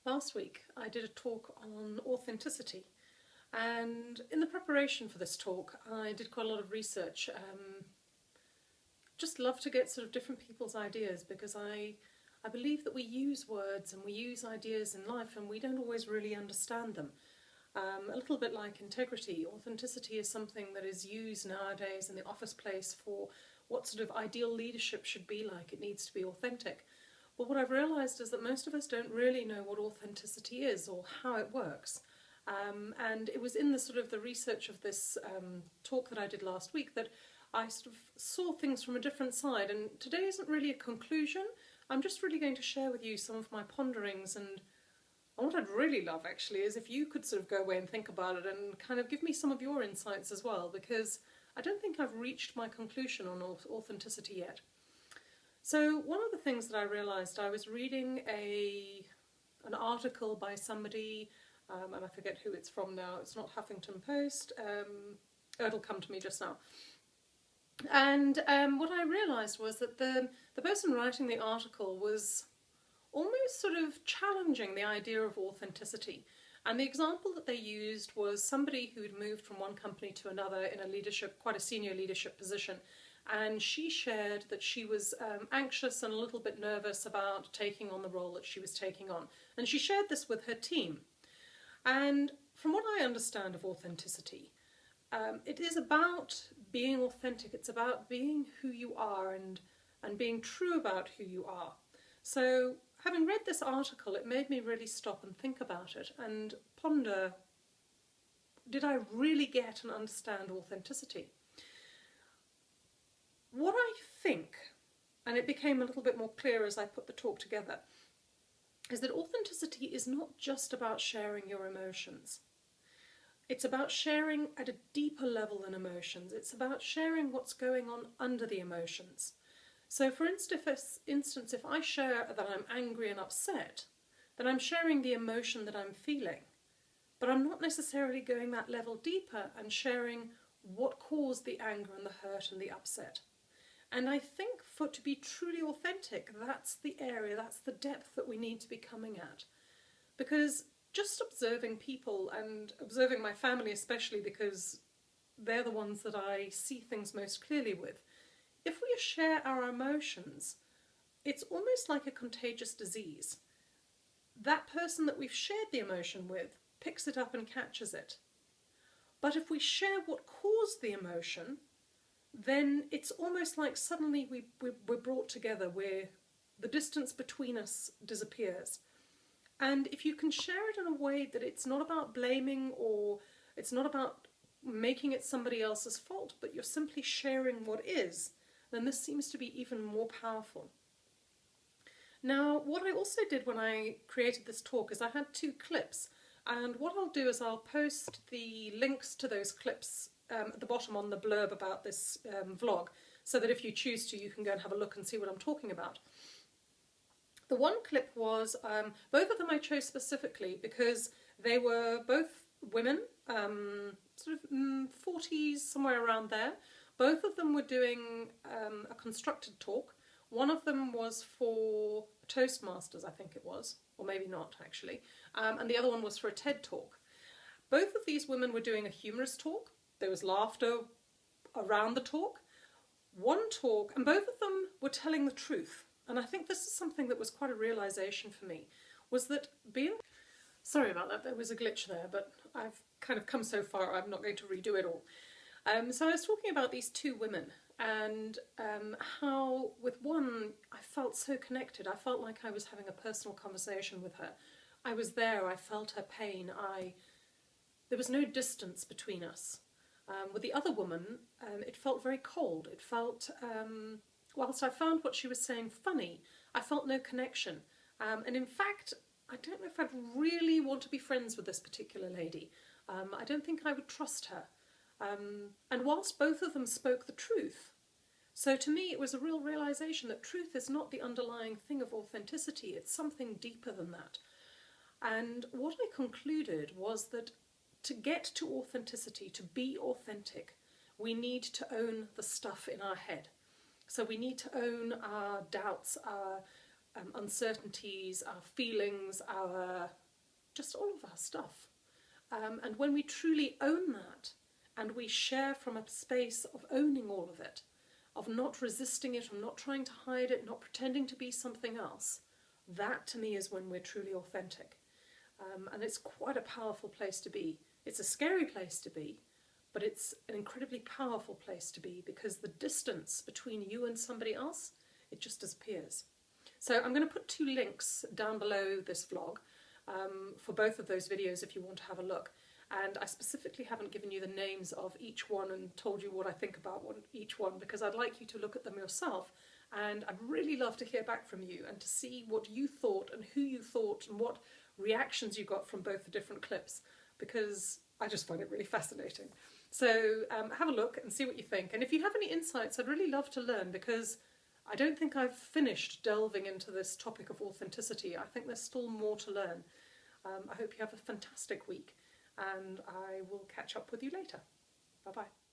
Last week I did a talk on authenticity, and in the preparation for this talk I did quite a lot of research. Just love to get sort of different people's ideas, because I believe that we use words and we use ideas in life and we don't always really understand them. A little bit like integrity, authenticity is something that is used nowadays in the office place for what sort of ideal leadership should be like. It needs to be authentic. But what I've realised is that most of us don't really know what authenticity is or how it works. And it was in the sort of the research of this talk that I did last week that I sort of saw things from a different side. And today isn't really a conclusion. I'm just really going to share with you some of my ponderings, and what I'd really love actually is if you could sort of go away and think about it and kind of give me some of your insights as well, because I don't think I've reached my conclusion on authenticity yet. So one of the things that I realised, I was reading an article by somebody, and I forget who it's from now. It's not Huffington Post. It'll come to me just now. And what I realised was that the person writing the article was almost sort of challenging the idea of authenticity. And the example that they used was somebody who'd moved from one company to another in a leadership, quite a senior leadership position. And she shared that she was anxious and a little bit nervous about taking on the role that she was taking on. And she shared this with her team. And from what I understand of authenticity, it is about being authentic. It's about being who you are and being true about who you are. So having read this article, it made me really stop and think about it and ponder, did I really get and understand authenticity? What I think, and it became a little bit more clear as I put the talk together, is that authenticity is not just about sharing your emotions. It's about sharing at a deeper level than emotions. It's about sharing what's going on under the emotions. So for instance, if I share that I'm angry and upset, then I'm sharing the emotion that I'm feeling. But I'm not necessarily going that level deeper and sharing what caused the anger and the hurt and the upset. And I think to be truly authentic, that's the area, that's the depth that we need to be coming at. Because just observing people, and observing my family especially, because they're the ones that I see things most clearly with, if we share our emotions, it's almost like a contagious disease. That person that we've shared the emotion with picks it up and catches it. But if we share what caused the emotion, then it's almost like suddenly we're brought together, where the distance between us disappears. And if you can share it in a way that it's not about blaming, or it's not about making it somebody else's fault, but you're simply sharing what is, then this seems to be even more powerful. Now, what I also did when I created this talk is I had 2 clips, and what I'll do is I'll post the links to those clips at the bottom on the blurb about this vlog, so that if you choose to, you can go and have a look and see what I'm talking about. The one clip was, both of them I chose specifically because they were both women, sort of 40s, somewhere around there. Both of them were doing a constructed talk. One of them was for Toastmasters, I think it was, or maybe not actually, and the other one was for a TED talk. Both of these women were doing a humorous talk. There was laughter around the talk. One talk, and both of them were telling the truth. And I think this is something that was quite a realisation for me, was that being... Sorry about that, there was a glitch there, but I've kind of come so far, I'm not going to redo it all. So I was talking about these 2 women, and how with one I felt so connected. I felt like I was having a personal conversation with her. I was there, I felt her pain, there was no distance between us. With the other woman, it felt very cold. It felt, whilst I found what she was saying funny, I felt no connection. And in fact, I don't know if I'd really want to be friends with this particular lady. I don't think I would trust her. And whilst both of them spoke the truth, so to me it was a real realisation that truth is not the underlying thing of authenticity, it's something deeper than that. And what I concluded was that to get to authenticity, to be authentic, we need to own the stuff in our head. So we need to own our doubts, uncertainties, our feelings, just all of our stuff. And when we truly own that, and we share from a space of owning all of it, of not resisting it, of not trying to hide it, not pretending to be something else, that to me is when we're truly authentic. And it's quite a powerful place to be. It's a scary place to be, but it's an incredibly powerful place to be, because the distance between you and somebody else, it just disappears. So I'm going to put 2 links down below this vlog for both of those videos if you want to have a look. And I specifically haven't given you the names of each one and told you what I think about each one, because I'd like you to look at them yourself, and I'd really love to hear back from you and to see what you thought and who you thought and what reactions you got from both the different clips, because I just find it really fascinating. So have a look and see what you think. And if you have any insights, I'd really love to learn, because I don't think I've finished delving into this topic of authenticity. I think there's still more to learn. I hope you have a fantastic week, and I will catch up with you later. Bye-bye.